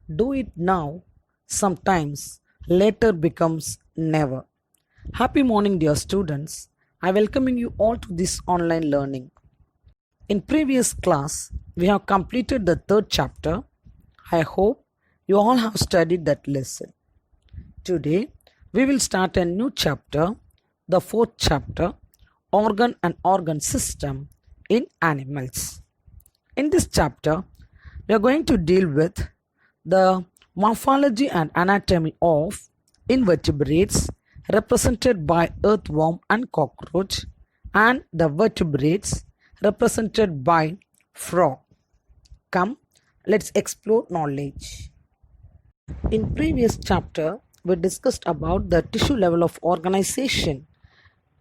Do it now, sometimes later becomes never. Happy morning, dear students. I welcoming you all to this online learning. In previous class, we have completed the third chapter. I hope you all have studied that lesson. Today, we will start a new chapter, the fourth chapter, Organ and Organ System in Animals. In this chapter, we are going to deal with the morphology and anatomy of invertebrates represented by earthworm and cockroach, and the vertebrates represented by frog. Come, let's explore knowledge. In previous chapter, we discussed about the tissue level of organization,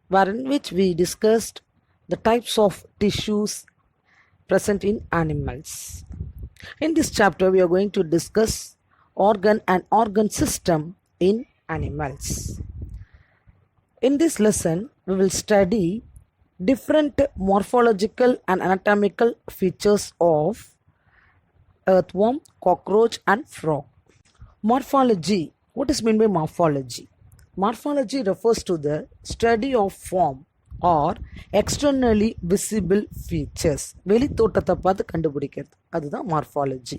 wherein which we discussed the types of tissues present in animals. In this chapter, we are going to discuss organ and organ system in animals. In this lesson, we will study different morphological and anatomical features of earthworm, cockroach and frog. Morphology. What is meant by morphology? Morphology refers to the study of form or externally visible features. வெளி தோற்றத்தை பார்த்து கண்டுபிடிக்கிறது, அதுதான் morphology.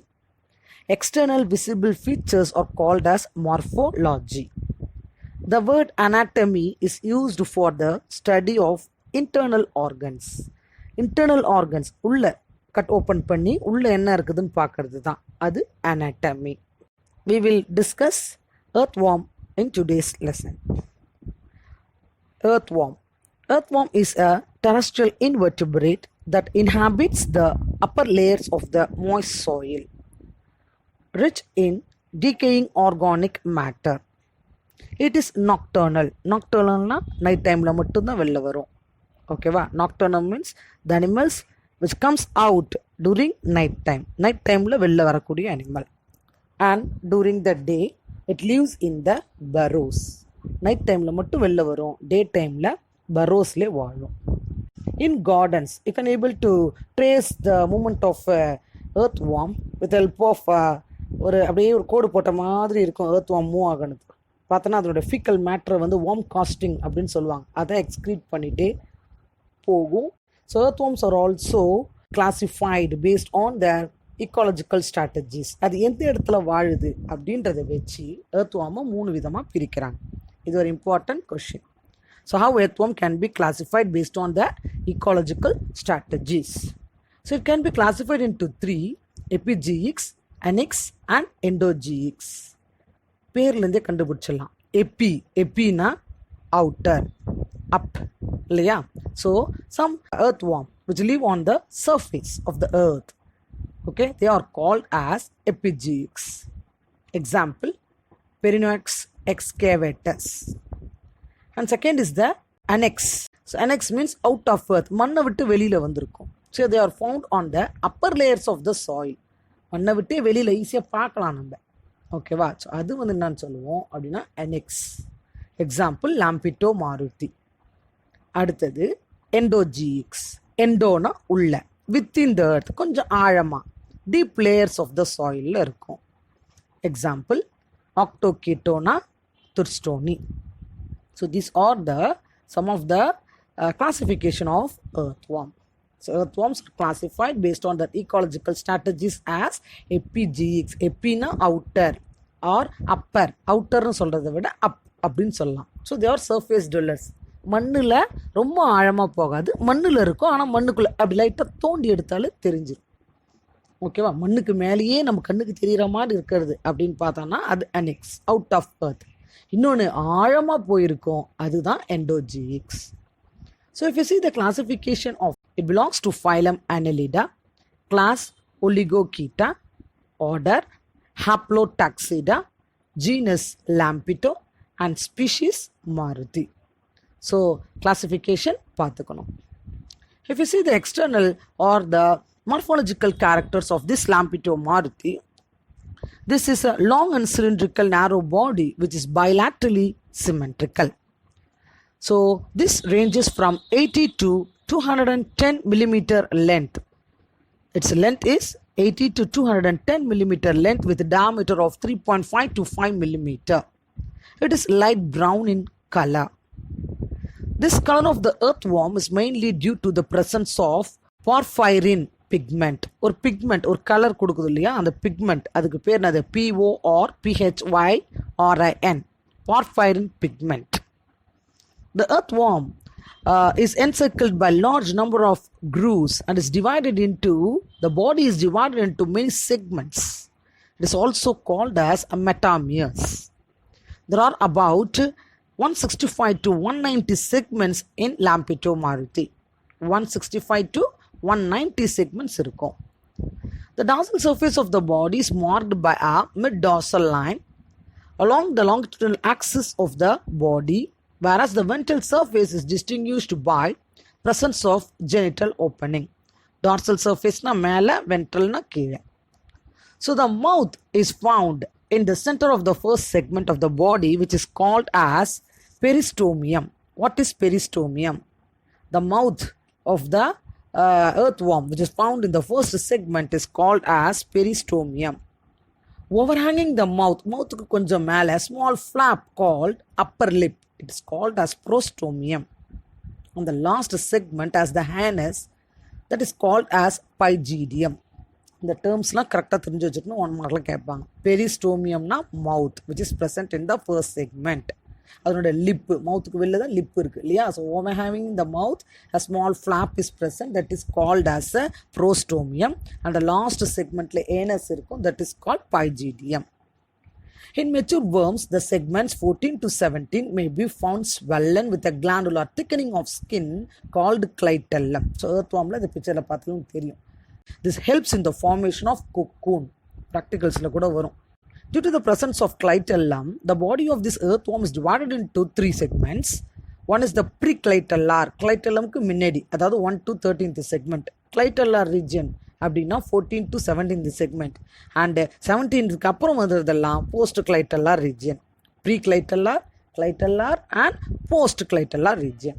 External visible features are called as morphology. The word anatomy is used for the study of internal organs. Internal organs உள்ள cut open பண்ணி உள்ள என்ன இருக்குதுன்னு பார்க்கறது தான் அது anatomy. We will discuss earthworm in today's lesson. Earthworm. Earthworm is a terrestrial invertebrate that inhabits the upper layers of the moist soil, rich in decaying organic matter. It is nocturnal. Nocturnal na night time la mattum dhaan vella varum. Okay va? Nocturnal means the animals which comes out during night time. Night time la vella varakuriya animal. And during the day it lives in the burrows. Night time la mattum vella varum. Day time la burrows le vaazhum. In gardens, you can able to trace the movement of earthworm with the help of ஒரு அப்படியே ஒரு கோடு போட்ட மாதிரி இருக்கும் earthworm move ஆகணும். பார்த்தோன்னா அதோட faecal மேட்டரை வந்து வார்ம் காஸ்டிங் அப்படின்னு சொல்லுவாங்க. அதை எக்ஸ்க்ரீட் பண்ணிகிட்டே போகும். So earthworms are also classified based on their ecological strategies. அது எந்த இடத்துல வாழுது அப்படின்றத வச்சு earthworm மூணு விதமாக பிரிக்கிறாங்க. இது ஒரு important question. So how earthworm can be classified based on the ecological strategies? So it can be classified into three: epigeics, annex and endogeics. பேர்லேருந்தே கண்டுபிடிச்சிடலாம். எப்பினா outer, up இல்லையா? So some earthworm which live on the surface of the earth, okay, they are called as epigeics. Example, Perinoex excavatus. And second is the annex. So annex means out of earth. மண்ணை விட்டு வெளியில் வந்திருக்கும். So they are found on the upper layers of the soil. மண்ணை விட்டு வெளியில் ஈஸியாக பார்க்கலாம் நம்ம. ஓகேவா? ஸோ அது வந்து என்னன்னு சொல்லுவோம் அப்படின்னா annex. எக்ஸாம்பிள் லாம்பிட்டோ மாருதி. அடுத்தது endogeics. எண்டோனா உள்ள, வித்தின் த எர்த், கொஞ்சம் ஆழமாக டீப் லேயர்ஸ் ஆஃப் த சாயிலில் இருக்கும். Example ஆக்டோகீட்டோனா துர்ஸ்டோனி. So these are some of the classification of earthworm. So earthworms are classified based on the ecological strategies as epigeics. Epina outer or upper. Outer னு சொல்றதை விட up அப்படின்னு சொல்லலாம். So they are surface dwellers. மண்ணில் ரொம்ப ஆழமாக போகாது, மண்ணில் இருக்கும், ஆனால் மண்ணுக்குள்ளே அப்படி லைட்டாக தோண்டி எடுத்தாலும் தெரிஞ்சிடும். ஓகேவா? மண்ணுக்கு மேலேயே நம்ம கண்ணுக்கு தெரிகிற மாதிரி இருக்கிறது அப்படின்னு பார்த்தோன்னா அது annex, அவுட் ஆஃப் earth. இன்னொன்று ஆழமாக போயிருக்கும், அதுதான் endogeics. So if you see the classification of, it belongs to phylum Annelida, class Oligochaeta, order Haplotaxida, genus Lampito and species Maruti. So classification பார்த்துக்கணும். If you see the external or the morphological characters of this Lampito Maruti, this is a long and cylindrical narrow body which is bilaterally symmetrical. So this ranges from 80 to 210 millimeter length. Its length is 80 to 210 millimeter length with a diameter of 3.5 to 5 millimeter. It is light brown in color. This color of the earthworm is mainly due to the presence of porphyrin pigment. ஒரு pigment, ஒரு color கொடுக்குது இல்லையா, அந்த pigment, அதுக்கு பேர் என்னது? PORPHYRIN, porphyrin pigment. The earthworm is encircled by large number of grooves and is divided into, the body is divided into many segments. It is also called as a metameres. There are about 165 to 190 segments in Lampito Maruti. 165 to 190 segments இருக்கும். The dorsal surface of the body is marked by a mid-dorsal line along the longitudinal axis of the body, whereas the ventral surface is distinguished by presence of genital opening. Dorsal surface na மேல, ventral na கீழே. So the mouth is found in the center of the first segment of the body, which is called as peristomium. What is peristomium? The mouth of the earthworm, which is found in the first segment, is called as peristomium. Overhanging the mouth, mouthku konjam mele, a small flap called upper lip. It is called as prostomium. On the last segment, as the anus, that is called as pygidium. இந்த டேர்ம்ஸ்லாம் கரெக்டாக தெரிஞ்சு வச்சுக்கணும். 1 மார்க்கில் கேட்பாங்க. பெரிஸ்டோமியம்னா mouth, which is present in the first segment. அதனோட lip, மவுத்துக்கு வெளில தான் லிப் இருக்குது இல்லையா. So over having the mouth, a small flap is present, that is called as a prostomium. And last செக்மெண்ட்டில் ஏனஸ் இருக்கும், that is called pygidium. In mature worms, the segments 14 to 17 may be found swollen with a glandular thickening of skin called clitellum. So earthwormல இந்த பிக்சரில் பார்த்தாலும் தெரியும். This helps in the formation of cocoon. Practicalsல கூட வரும். Due to the presence of clitellum, the body of this earthworm is divided into 3 segments. One is the preclitellar, clitellumக்கு முன்னாடி, அதாவது 1 to 13th segment. Clitellar region அப்படின்னா 14 to 17th segment. And 17th அப்புறம் வந்ததெல்லாம் post clitellar region. Preclitellar, clitellar and post clitellar region.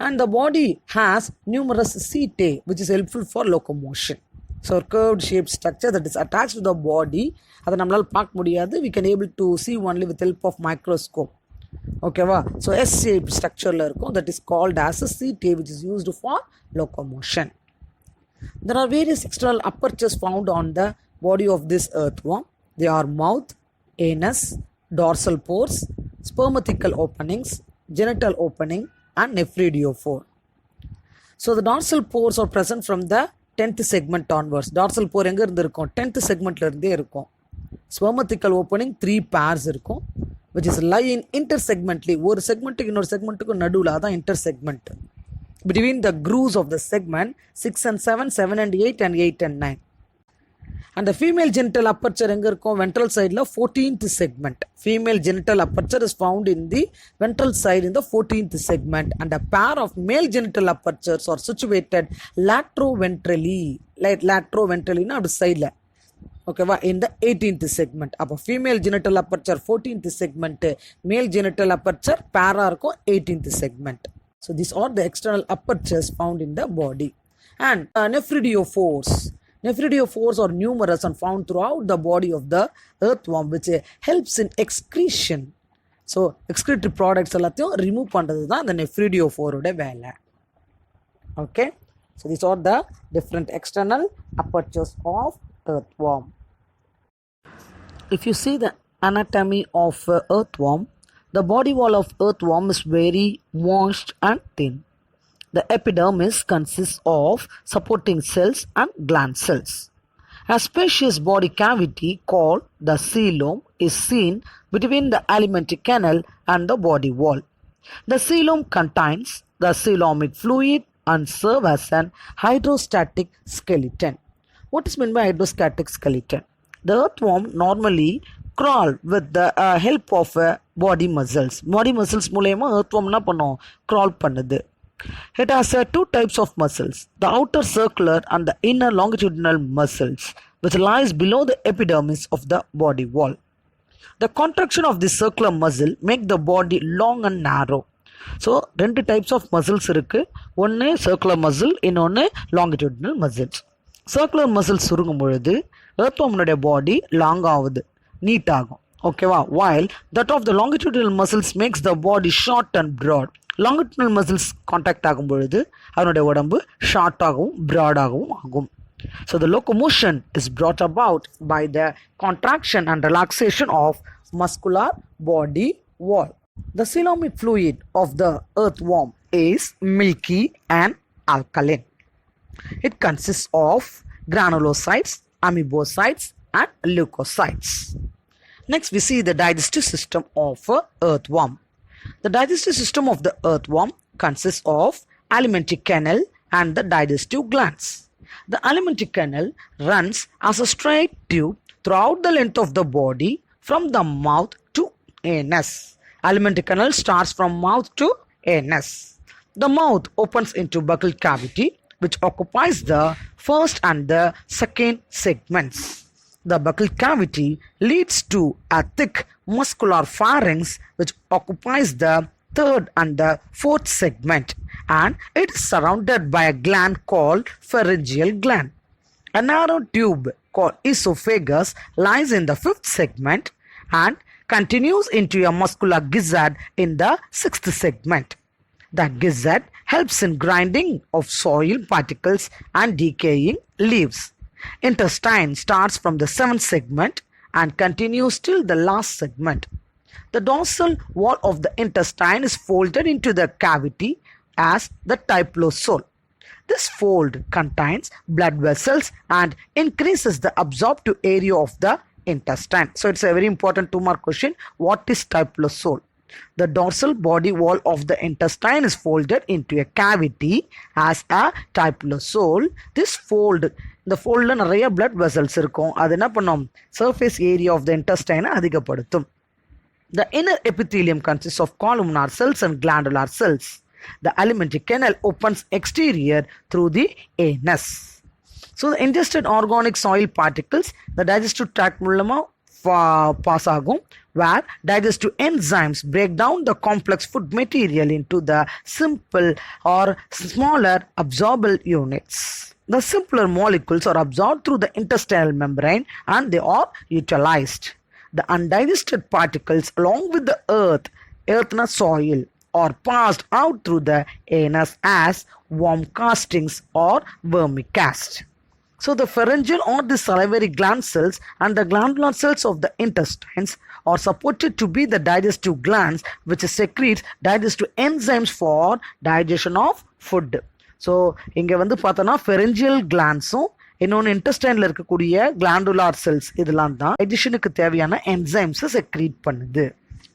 And the body has numerous setae, which is helpful for locomotion. So a curved shaped structure that is attached to the body, அதை நம்மளால் பார்க்க முடியாது. We can able to see only with help of microscope. ஓகேவா? So S shaped structureல இருக்கும், that is called as a setae, which is used for locomotion. There are various external apertures found on the body of this earthworm. They are mouth, anus, dorsal pores, spermatical openings, genital opening, and nephridiophore. So the dorsal pores are present from the 10th segment onwards. Dorsal pore எங்க இருந்து இருக்கும்? 10th segmentல இருந்தே இருக்கும். Spermatical opening 3 pairs இருக்கும், which is lie in intersegmentally. ஒரு செக்மெண்ட்டுக்கு இன்னொரு செக்மெண்ட்டுக்கு நடுவில், அதான் intersegment. Between the grooves of the segment 6 and 7, 7 and 8 and 8 and 9. And the female genital aperture எங்க இருக்கும்? Ventral sideல 14th segment. Female genital aperture is found in the ventral side in the 14th segment, and a pair of male genital apertures are situated lateroventrally. Lateroventrally na அப்படி சைடில், ஓகேவா, in the 18th segment. அப்போ female genital aperture 14th segment, male genital aperture pair இருக்கும் 18th segment. So these are the external apertures found in the body. And nephridiophores. Nephridiophores are numerous and found throughout the body of the earthworm, which helps in excretion. So excretory products எல்லாத்தையும் remove பண்ணுறது தான் the nephridiophore ஓட வேலை. Okay. So these are the different external apertures of earthworm. If you see the anatomy of earthworm, the body wall of earthworm is very moist and thin. The epidermis consists of supporting cells and gland cells. A spacious body cavity called the coelom is seen between the alimentary canal and the body wall. The coelom contains the coelomic fluid and serve as an hydrostatic skeleton. What is meant by hydrostatic skeleton? The earthworm normally crawl with the help of body muscles. Body muscles மூலமா earthworm என்ன பண்ணும்? Crawl பண்ணுது. It has 2 types of muscles, the outer circular and the inner longitudinal muscles, which lies below the epidermis of the body wall. The contraction of this circular muscle make the body long and narrow. So 2 types of muscles இருக்கு. ஒன்று circular muscle, இன்னொன்று longitudinal muscles. Circular muscles சுருங்கும் பொழுது earthwormனுடைய பாடி long ஆகுது, NEET ஆகும். ஓகேவா? while that of the longitudinal muscles makes the body short and broad. longitudinal muscles contact ஆகும் பொழுது அதனுடைய உடம்பு ஷார்ட்டாகவும் ப்ராடாகவும் ஆகும். So the locomotion is brought about by the contraction and relaxation of muscular body wall. The coelomic fluid of the earthworm is milky and alkaline. It consists of granulocytes, amoebocytes and leukocytes. Next we see the digestive system of earthworm. The digestive system of the earthworm consists of alimentary canal and the digestive glands. The alimentary canal runs as a straight tube throughout the length of the body from the mouth to anus. Alimentary canal starts from mouth to anus. The mouth opens into buccal cavity which occupies the first and the second segments. The buccal cavity leads to a thick muscular pharynx which occupies the third and the fourth segment, and it is surrounded by a gland called pharyngeal gland. A narrow tube called esophagus lies in the fifth segment and continues into a muscular gizzard in the sixth segment. The gizzard helps in grinding of soil particles and decaying leaves. Intestine starts from the seventh segment and continues till the last segment. The dorsal wall of the intestine is folded into the cavity as the typlosole. This fold contains blood vessels and increases the absorptive area of the intestine. So it's a very important 2-mark question. What is typlosole? The dorsal body wall of the intestine is folded into a cavity as a typlosole. This fold, இந்த ஃபோல்டில் நிறைய blood vessels இருக்கும். அது என்ன பண்ணும்? surface area of the intestine அதிகப்படுத்தும். The inner epithelium consists of columnar cells and glandular cells. The alimentary canal opens exterior through the anus. So the ingested organic soil particles the digestive tract மூலமா pass ஆகும், where digestive enzymes break down the complex food material into the simple or smaller absorbable units. The simpler molecules are absorbed through the intestinal membrane and they are utilized. The undigested particles along with the earthna soil are passed out through the anus as worm castings or vermicast. So the pharyngeal or the salivary gland cells and the glandular cells of the intestines are supported to be the digestive glands which secretes digestive enzymes for digestion of food. So இங்கே வந்து பார்த்தோன்னா pharyngeal glandsம் இன்னொன்று இன்டெஸ்டைனில் இருக்கக்கூடிய glandular cells இதெல்லாம் தான் டைஜஷனுக்கு தேவையான என்சைம்ஸை secrete பண்ணுது.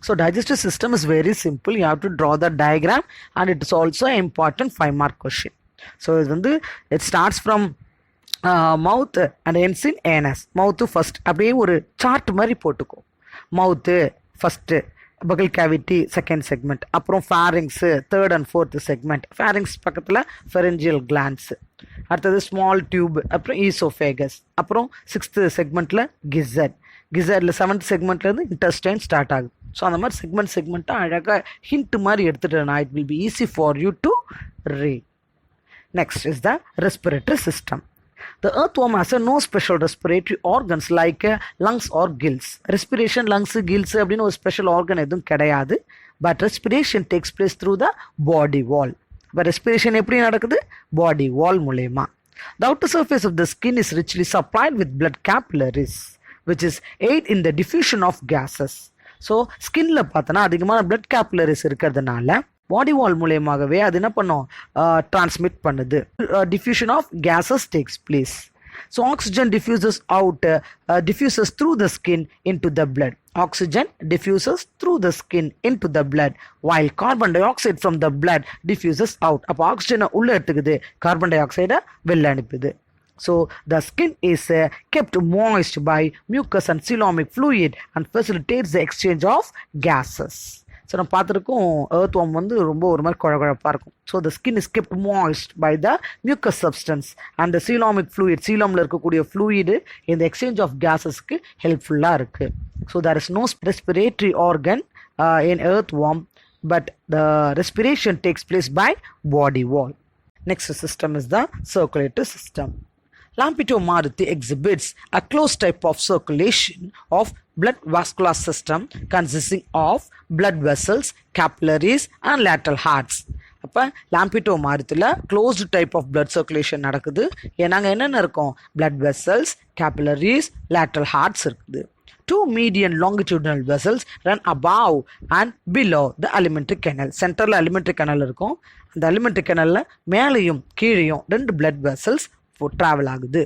So digestive system is very simple. You have to draw the diagram and it is also an important 5-mark question. So இது வந்து it starts from mouth and ends in anus. Mouth first அப்படியே ஒரு chart மாதிரி போட்டுக்கோ. Mouth first, buccal cavity second segment, அப்புறம் pharynx third and fourth segment, pharynx பக்கத்தில் pharyngeal glands, அடுத்தது small tube, அப்புறம் ஈசோஃபேகஸ், அப்புறம் சிக்ஸ்த்து செக்மெண்ட்டில் கிசரில் செவன்த் செக்மெண்ட்லேருந்து இன்டெஸ்டைன் ஸ்டார்ட் ஆகுது. ஸோ அந்த மாதிரி செக்மெண்ட்டாக அழகாக ஹிண்ட் மாதிரி எடுத்துட்டேன்னா it will be easy for you to read. Next is the respiratory system. The earthworm has no special respiratory organs like lungs or gills. Respiration, lungs, gills அப்படின்னு ஒரு special organ எதுவும் கிடையாது. But respiration takes place through the body wall. இப்போ respiration எப்படி நடக்குது? பாடி வால் மூலயமா. The outer surface of the skin is richly supplied with blood capillaries which is aid in the diffusion of gases. So ஸ்கின்ல பார்த்தோன்னா அதிகமான blood capillaries இருக்கிறதுனால பாடி வால் மூலயமாகவே அது என்ன பண்ணும்? டிரான்ஸ்மிட் பண்ணுது. Diffusion of gases takes place. So oxygen diffuses through the skin into the blood. Oxygen diffuses through the skin into the blood while carbon dioxide from the blood diffuses out. அப்போ ஆக்சிஜனை உள்ள எடுத்துக்குது, carbon tie ஆக்சைடை வெளில அனுப்புது. So the skin is kept moist by mucus and coelomic fluid and facilitates the exchange of gases. So நம்ம பார்த்துருக்கோம் earthworm வந்து ரொம்ப ஒரு மாதிரி குழகுழப்பாக இருக்கும். So the skin is kept moist by the mucus substance and the coelomic fluid. சீலாமில் இருக்கக்கூடிய ஃப்ளூயிடு இந்த எக்ஸ்சேஞ்ச் ஆஃப் கேஸஸ்க்கு ஹெல்ப்ஃபுல்லாக இருக்குது. So there is no respiratory organ in earthworm but the respiration takes place by body wall. Next system is the circulatory system. Lampito Maruti exhibits a closed type of circulation of blood vascular system consisting of blood vessels, capillaries and lateral hearts. அப்போ Lampito மாருத்தில் closed type of blood circulation நடக்குது. நாங்கள் என்னென்ன இருக்கோம், blood vessels, capillaries, lateral hearts இருக்குது. Two median longitudinal vessels run above and below the alimentary canal. சென்டரில் alimentary canal இருக்கும். அந்த alimentary canalல மேலேயும் கீழேயும் 2 blood vessels travel ஆகுது.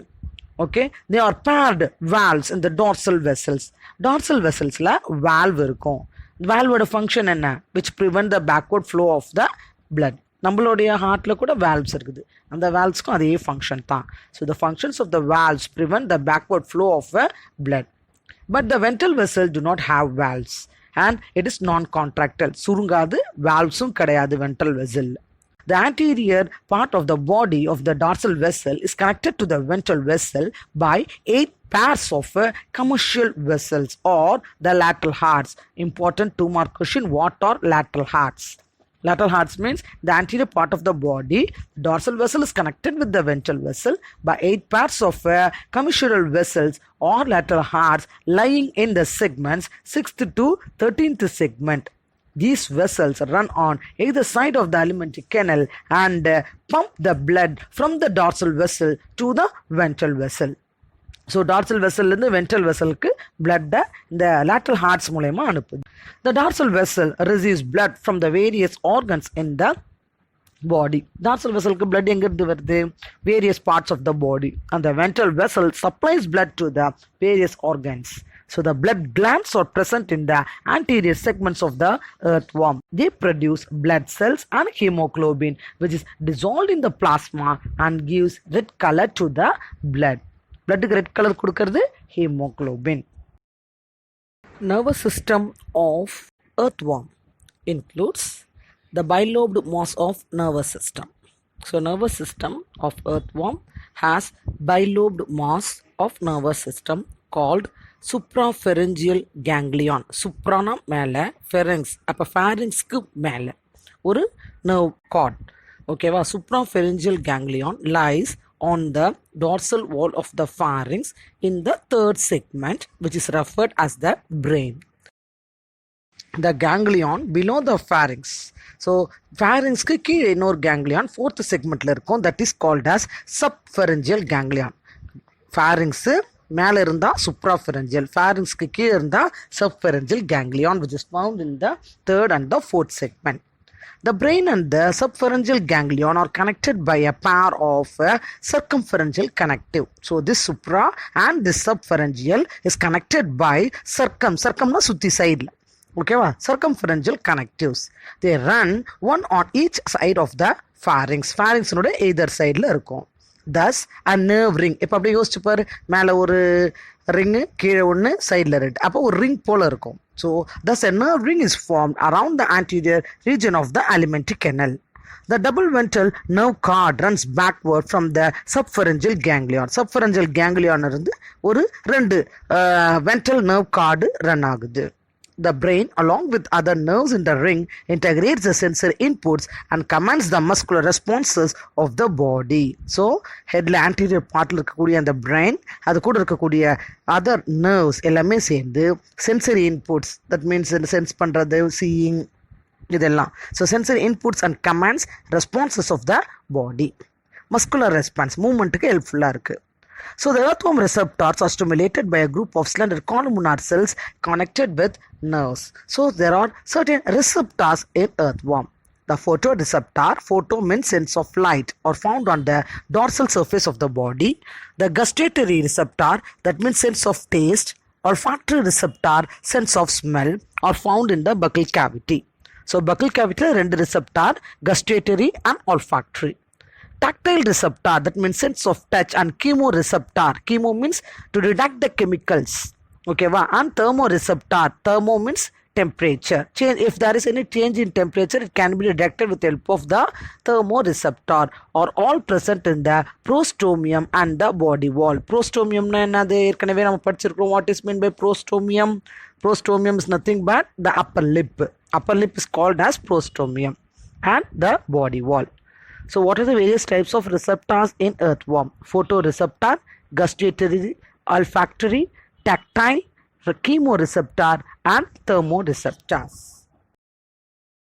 Okay, they are paired valves in the dorsal vessels. dorsal vesselsல valve இருக்கும். valveோட function என்ன, which prevent the backward flow of the blood. நம்மளுடைய ஹார்ட்டில் கூட valves இருக்குது. அந்த valvesக்கும் அதே ஃபங்க்ஷன் தான். So the functions of the valves prevent the backward flow of blood. But the ventral vessel do not have valves and it is non-contractile. சுருங்காது, valvesum கிடையாது ventral vessel. The anterior part of the body of the dorsal vessel is connected to the ventral vessel by 8 pairs of commercial vessels or the lateral hearts. Important 2-mark question, what are lateral hearts? Lateral hearts means the anterior part of the body, dorsal vessel is connected with the ventral vessel by 8 pairs of commissural vessels or lateral hearts lying in the segments 6th to 13th segment. These vessels run on either side of the alimentary canal and pump the blood from the dorsal vessel to the ventral vessel. So dorsal வெசல்லேருந்து ventral வெசலுக்கு பிளட்டை இந்த lateral hearts மூலயமா அனுப்புது. The dorsal vessel receives blood from the various organs in the body. dorsal வெசலுக்கு blood எங்கிருந்து வருது, various parts of the body, and the ventral vessel supplies blood to the various organs. So the blood glands are present in the anterior segments of the earthworm. They produce blood cells and hemoglobin, which is dissolved in the plasma and gives red color to the blood. bloodக்கு red colour கொடுக்கறது haemoglobin. Nervous system of earthworm includes the bilobed mass of nervous system. So nervous system of earthworm has bilobed mass of nervous system called suprapharyngeal ganglion. suprana மேலே, pharynx அப்போ pharynxக்கு மேலே ஒரு nerve cord. ஓகேவா, suprapharyngeal ganglion lies on the dorsal wall of the pharynx in the 3rd segment, which is referred as the brain. The ganglion below the pharynx. So pharynx க்கு கீழே இன்னொரு ganglion 4th segmentல இருக்கும், that is called as subpharyngeal ganglion. pharynx மேலே இருந்தால் suprapharyngeal, pharynxக்கு கீழே இருந்தால் subpharyngeal ganglion, which is found in the 3rd and the 4th segment. The brain and the subpharyngeal ganglion are connected by a pair of circumpharyngeal connective. So this supra and this subpharyngeal is connected by circumna சுத்தி சைடில், ஓகேவா, circumpharyngeal connectives. They run one on each side of the pharynx. pharynxனோட either sideல இருக்கும். Thus a nerve ring. இப்போ அப்படியே யோசிச்சு பாரு, மேலே ஒரு ரிங்கு, கீழே ஒன்று, சைடில் ரெட், அப்போ ஒரு ரிங் போல் இருக்கும். So thus a nerve ring is formed around the anterior region of the alimentary canal. The double ventral nerve cord runs backward from the subpharyngeal ganglion. subpharyngeal ganglion இருந்து ஒரு 2 ventral nerve cord run ஆகுது. The brain, along with other nerves in the ring, integrates the sensory inputs and commands the muscular responses of the body. So, headல anterior partல இருக்கக்கூடிய அந்த brain, அது கூட இருக்கக்கூடிய other nerves எல்லாமே சேர்ந்து sensory inputs, that means sense பண்றது, seeing, இதெல்லாம். So, sensory inputs and commands responses of the body. Muscular response, movementக்கு helpful-ஆ இருக்கு. So the earthworm receptors are stimulated by a group of slender columnar cells connected with nerves. So there are certain receptors in earthworm. The photoreceptor, photo means sense of light, are found on the dorsal surface of the body. The gustatory receptor, that means sense of taste. Olfactory receptor, sense of smell, are found in the buccal cavity. So buccal cavity la 2 receptor, gustatory and olfactory. Tactile receptor, that means sense of touch, and chemoreceptor, chemo means to detect the chemicals, okay va, and thermoreceptor, thermo means temperature change. If there is any change in temperature, it can be detected with the help of the thermoreceptor, are all present in the prostomium and the body wall. prostomium na enadhu erkanave nam padichirukom. What is meant by prostomium? Prostomium is nothing but the upper lip. Upper lip is called as prostomium and the body wall. So what are the various types of receptors in earthworm? Photoreceptor, gustatory, olfactory, tactile, chemoreceptor and thermoreceptor.